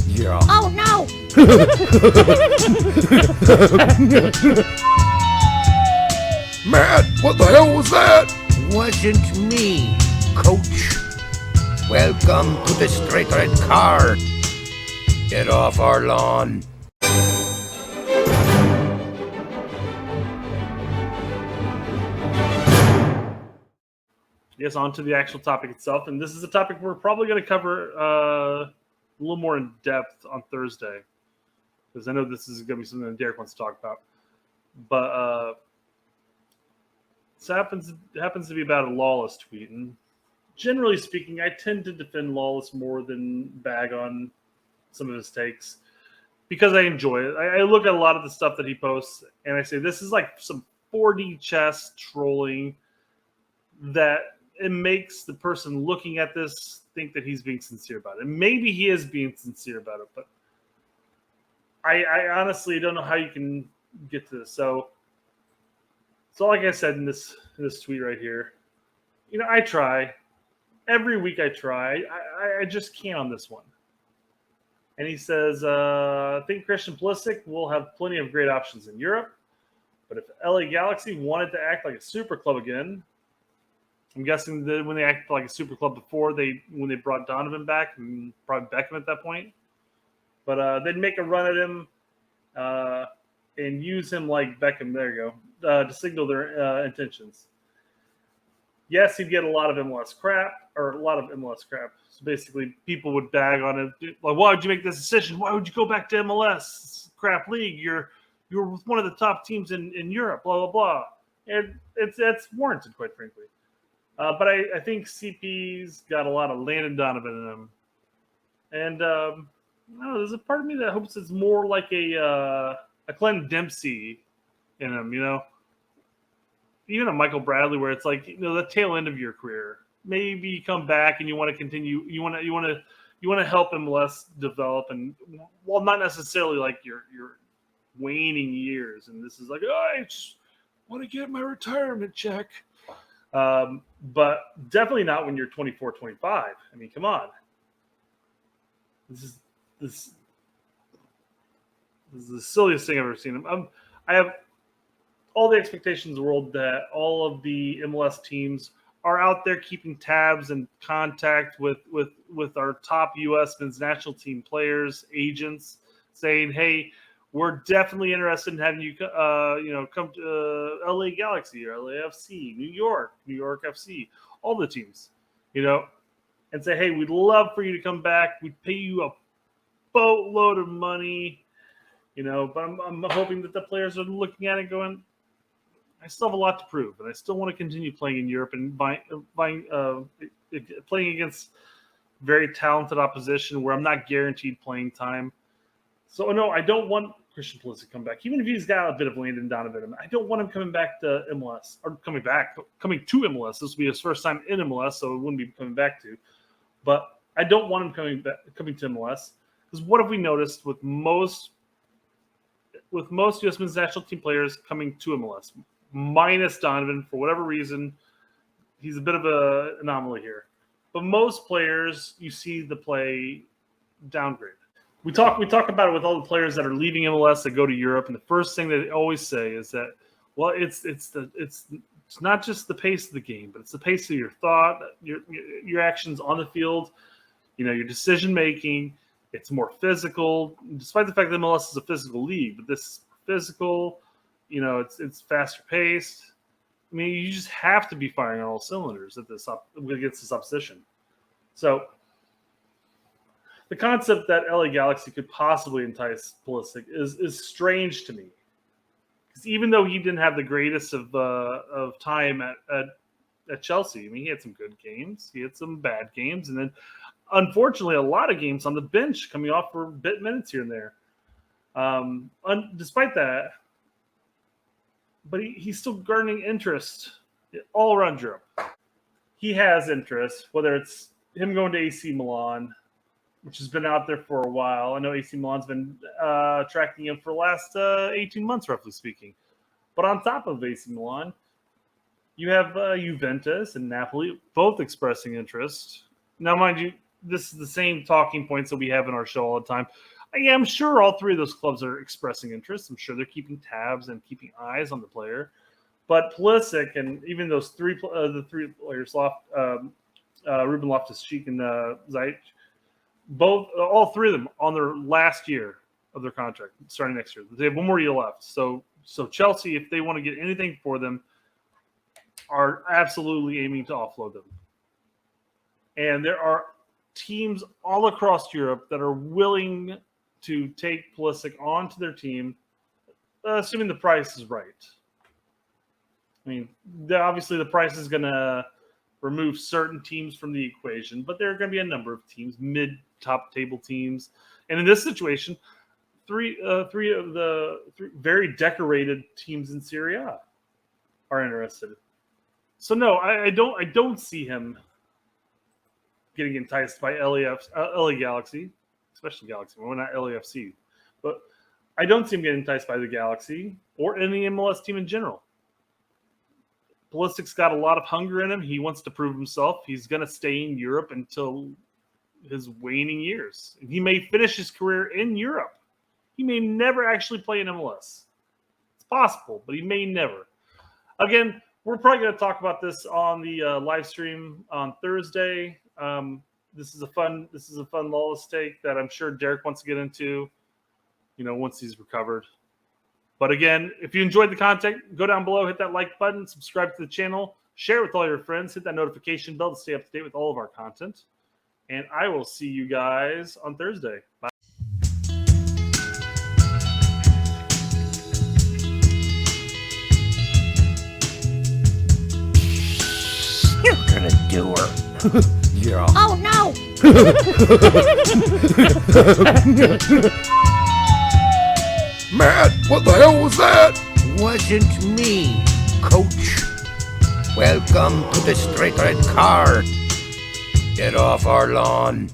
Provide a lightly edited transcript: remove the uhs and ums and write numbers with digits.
Yeah. Oh no! Matt, what the hell was that? Wasn't me, coach. Welcome to the straight red car. Get off our lawn. Yes, on to the actual topic itself. And this is a topic we're probably going to cover a little more in depth on Thursday. Because I know this is going to be something that Derek wants to talk about. But this happens to be about a Lawless tweet. And generally speaking, I tend to defend Lawless more than bag on some of his takes. Because I enjoy it. I look at a lot of the stuff that he posts, and I say, this is like some 4D chess trolling that it makes the person looking at this think that he's being sincere about it. And maybe he is being sincere about it, but I honestly don't know how you can get to this. So like I said in this tweet right here, I try. Every week I try. I just can't on this one. And he says, I think Christian Pulisic will have plenty of great options in Europe. But if LA Galaxy wanted to act like a super club again, I'm guessing that when they acted like a super club before, when they brought Donovan back and probably Beckham at that point, but they'd make a run at him and use him like Beckham. There you go, to signal their intentions. Yes, he'd get a lot of MLS crap. So basically, people would bag on him. Like, why would you make this decision? Why would you go back to MLS? It's a crap league. You're with one of the top teams in Europe. Blah blah blah. And it's warranted, quite frankly. But I think CP's got a lot of Landon Donovan in him. And I don't know, there's a part of me that hopes it's more like a Glenn Dempsey in him, Even a Michael Bradley, where it's like, the tail end of your career. Maybe you come back and you want to continue. You want to help MLS develop, and well, not necessarily like your waning years. And this is like, I just want to get my retirement check. But definitely not when you're 24, 25. I mean, come on. This is the silliest thing I've ever seen. I have all the expectations in the world that all of the MLS teams are out there keeping tabs and contact with our top U.S. men's national team players, agents, saying, hey, we're definitely interested in having you, come to LA Galaxy or LAFC, New York FC, all the teams, and say, hey, we'd love for you to come back. We'd pay you a boatload of money, but I'm hoping that the players are looking at it going, I still have a lot to prove, and I still want to continue playing in Europe and playing against very talented opposition where I'm not guaranteed playing time. So, no, I don't want Christian Pulisic to come back. Even if he's got a bit of Landon Donovan, I don't want him coming back to MLS. Or coming to MLS. This will be his first time in MLS, so it wouldn't be coming back to. But I don't want him coming to MLS. Because what have we noticed with most U.S. men's national team players coming to MLS? Minus Donovan, for whatever reason, he's a bit of an anomaly here. But most players, you see the play downgrade. We talk about it with all the players that are leaving MLS that go to Europe, and the first thing they always say is that, well, it's not just the pace of the game, but it's the pace of your thought, your actions on the field, your decision making. It's more physical, despite the fact that MLS is a physical league, but this is physical. It's faster paced. I mean, you just have to be firing on all cylinders against this opposition. So the concept that LA Galaxy could possibly entice Pulisic is strange to me, because even though he didn't have the greatest of time at Chelsea, I mean, he had some good games, he had some bad games, and then unfortunately a lot of games on the bench coming off for bit minutes here and there. Despite that, but he's still garnering interest all around Europe. He has interest, whether it's him going to AC Milan, which has been out there for a while. I know AC Milan's been tracking him for the last 18 months, roughly speaking. But on top of AC Milan, you have Juventus and Napoli both expressing interest. Now, mind you, this is the same talking points that we have in our show all the time. Yeah, I'm sure all three of those clubs are expressing interest. I'm sure they're keeping tabs and keeping eyes on the player. But Pulisic and even those the three players, Ruben Loftus-Cheek and Ziyech, all three of them on their last year of their contract, starting next year. They have one more year left. So Chelsea, if they want to get anything for them, are absolutely aiming to offload them. And there are teams all across Europe that are willing to take Pulisic onto their team, assuming the price is right. I mean, obviously the price is going to remove certain teams from the equation, but there are going to be a number of teams, mid-top table teams. And in this situation, three of the very decorated teams in Serie A are interested. So no, I don't see him getting enticed by LA Galaxy, especially Galaxy. Well, not LAFC, but I don't see him getting enticed by the Galaxy or any MLS team in general. Pulisic's got a lot of hunger in him. He wants to prove himself. He's going to stay in Europe until his waning years. He may finish his career in Europe. He may never actually play in MLS. It's possible, but he may never. Again, we're probably going to talk about this on the live stream on Thursday. This is a fun lawless take that I'm sure Derek wants to get into, once he's recovered. But again, if you enjoyed the content, go down below, hit that like button, subscribe to the channel, share it with all your friends, hit that notification bell to stay up to date with all of our content. And I will see you guys on Thursday. Bye. You're gonna do her. Yeah. Oh no! Matt, what the hell was that? Wasn't me, coach. Welcome to the Straight Red Car. Get off our lawn.